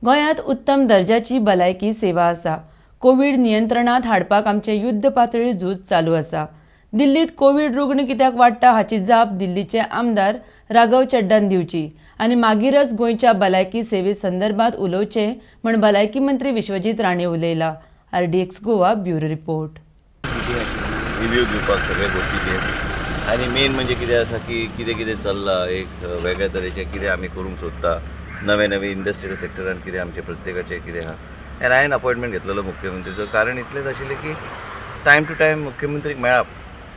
गोंयांत उत्तम दर्जाची भलायकी सेवा आसा। कोविड नियंत्रणात हाडपाक आमचे युद्ध पातळीर झूज चालू आसा। दिल्लीत कोविड रुग्ण कित्याक वाडटा हाची जाप दिल्लीचे आमदार राघव चड्डान दिवची आनी मागीरच गोंयच्या भलायकी सेवे संदर्भात उलोवचें म्हण भलायकी मंत्री विश्वजीत राणे उलयला। RDX Goa bureau report. Review घेवपाक सगळे गोष्टीचेर आनी मेन म्हणजे कितें आसा की कितें कितें चल्लां, एक वेगळ्या तरेचें कितें आमी करूंक सोदता, नवे नवे इंडस्ट्रियल सेक्टरान कितें आमचे प्रत्येकाचें कितें आहा। आनी हांवें अपॉयंटमेंट घेतलेलो मुख्यमंत्रीचो, कारण इतलेंच आशिल्लें की टायम टू टायम मुख्यमंत्रीक मेळप,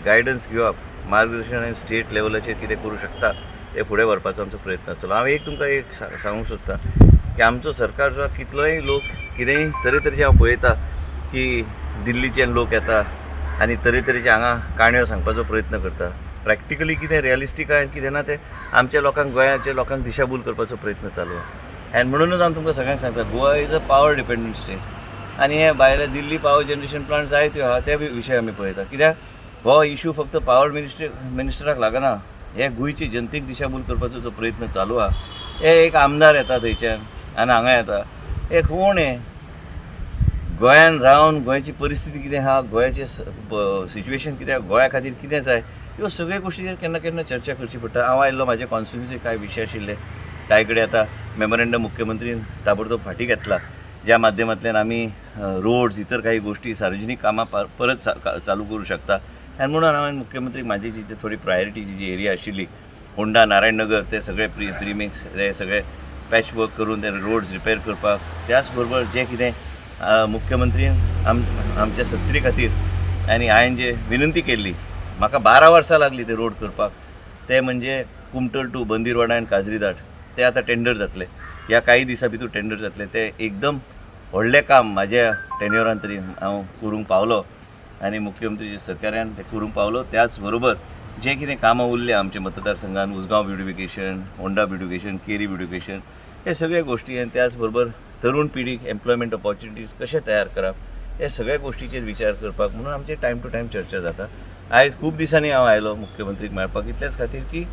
गायडन्स घेवप, मार्गदर्शन आनी स्टेट लेवलाचेर कितें करूं शकता तें फुडें व्हरपाचो आमचो प्रयत्न आसतलो। हांव तुमकां एक सांगूंक सोदतां की आमचो सरकार जो कितलोय लोक कितेंय तरेतरेचे हांव पळयता की दिल्लीच्यान लोक येता आनी तरेतरेचे हांगा काणयो सांगपाचो प्रयत्न करता। प्रॅक्टिकली कितें रियलिस्टीक आनी कितें ना तें आमच्या लोकांक, गोंयाच्या लोकांक दिशाभूल करपाचो प्रयत्न चालू आहा। आनी म्हणूनच हांव तुमकां सगळ्यांक सांगता, Goa is a power dependent state आनी हे भायले दिल्ली पावर जनरेशन प्लांट जायत्यो आहा ते विशय आमी पळयता। कित्याक हो इश्यू फक्त पावर मिनिस्टराक लागना, हे गोंयची जनतेक दिशाभूल करपाचो जो प्रयत्न चालू आहा। हे एक आमदार येता थंयच्यान आनी हांगा येता, हे कोण हे गोंयान रावन गोंयची परिस्थिती कितें आहा, गोंयाचें सिच्युएशन कितें आहा, गोंया खातीर कितें जाय, ह्यो सगळ्यो गोश्टीचेर केन्ना केन्ना चर्चा करची पडटा। हांव आयिल्लो म्हाजे कॉन्स्टिट्युन्सी कांय विशय आशिल्ले, कांय कडेन आतां मेमोरेंडम मुख्यमंत्रीन ताबडतोब फाटीं घेतला, ज्या माध्यमांतल्यान आमी रोड्स इतर काही गोष्टी सार्वजनीक कामां परत चालू करूं शकता। आनी म्हणून हांवें मुख्यमंत्रीक म्हाजी जी थोडी प्रायोरिटीची जी एरिया आशिल्ली, होंडा नारायणनगर, ते सगळे प्रिमिक्स ते सगळे पॅच वर्क करून ते रोड्स रिपेर करपाक, त्याच बरोबर जे कितें मुख्यमंत्रीन आमच्या सत्तरी खातीर आनी हांवें जे विनंती केल्ली, म्हाका 12 वर्सां लागली ते रोड करपाक, ते म्हणजे कुमटल टू बंदीरवाडा आनी काजरीदाट, ते आतां टेंडर जातले, ह्या काही दिसां भितर टेंडर जातले। ते एकदम व्हडलें काम म्हाज्या टेन्युरान तरी हांव करूंक पावलो आनी मुख्यमंत्री सहकार्यान ते करूंक पावलो। त्याच बरोबर जे कितें कामां उरल्या आमच्या मतदारसंघान, Usgao beautification, Honda beautification, Keri beautification, हे सगळे गोश्टी आनी त्याच बरोबर तरुण पिढीक एम्प्लॉयमेंट ऑपॉर्च्युनिटीज कशे तयार करप, हे सगळ्या गोश्टीचेर विचार करपाक म्हणून आमचे टायम टू टायम चर्चा जाता। आयज खूब दिसांनी हांव आयलो मुख्यमंत्रीक मेळपाक इतलेच खातीर की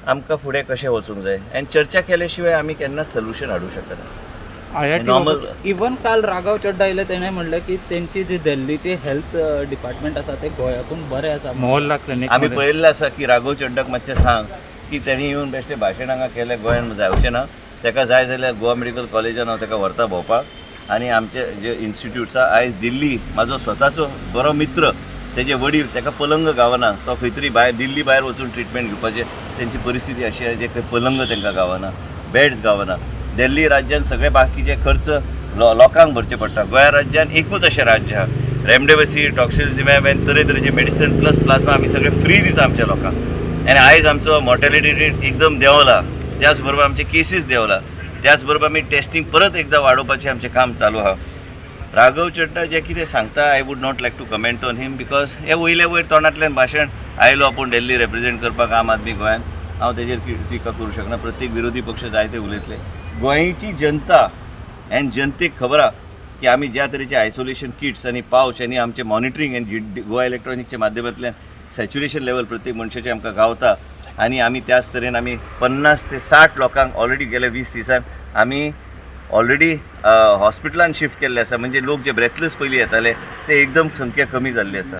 आमकां फुडें कशें वचूंक जाय आनी चर्चा केल्या शिवाय आमी केन्नाच सोल्युशन हाडूंक शकना। नॉर्मल इवन काल राघव चड्डा आयले, तेणें म्हणलें की तेंची जी दिल्लीची हेल्थ डिपार्टमेंट आसा ते गोंयाकून बरें आसा। मोहल्ला क्लिनीक आमी पळयल्लें आसा की राघव चड्डाक मातशें सांग की तेणी येवन बेश्टें भाशण हांगा केलें गोंयान जावचें ना, ताका जाय जाल्यार गोवा मेडिकल कॉलेजान हांव ताका व्हरता भोंवपाक। आनी आमचे जे इन्स्टिट्यूट्स आहा, आयज दिल्ली म्हाजो स्वताचो बरो मित्र, तेजे वडील, ताका पलंग गावना, तो खंय तरी भायर दिल्ली भायर वचून ट्रिटमेंट घेवपाचें, तेंची परिस्थिती अशी आहे जे खंय पलंग तांकां गावना, बेड्स गावना। दिल्ली राज्यान सगळे बाकीचे खर्च लोकांक भरचे पडटा। गोंया राज्यान एकूच अशें राज्य आहा, रेमडेसिवीर, टॉक्सिलिझुमॅब आनी तरेतरेचे मेडिसिन प्लस प्लाज्मा आमी सगळे फ्री दिता आमच्या लोकांक। आनी आयज आमचो मॉर्टेलिटी रेट एकदम देंवला, त्याच बरोबर आमचे केसीस देंवला, त्याच बरोबर आमी टेस्टिंग परत एकदां वाडोवपाचें आमचें काम चालू आहा। राघव चड्डा जे कितें सांगता, I would not like to comment on him, because he वयले वयर तोंडांतल्यान भाशण आयलो आपूण दिल्ली रिप्रेझेंट करपाक आम आदमी गोंयान, हांव तेजेर टिका करूं शकना। प्रत्येक विरोधी पक्ष जायते उलयतले, गोंयची जनता आनी जनतेक खबर आहा की आमी ज्या तरेचे आयसोलेशन किट्स आनी पावच आनी आमचे मॉनिटरींग आनी गोवा इलेक्ट्रॉनिकच्या माध्यमांतल्यान सॅच्युरेशन लेवल प्रत्येक मनशाचें आमकां गावता। आनी आमी त्याच तरेन आमी 50 ते 60 लोकांक ऑलरेडी गेल्या 20 दिसान आमी ऑलरेडी हॉस्पिटलान शिफ्ट केल्ले आसा, म्हणजे लोक जे ब्रेथलेस पयलीं येताले ते एकदम संख्या कमी जाल्ली आसा।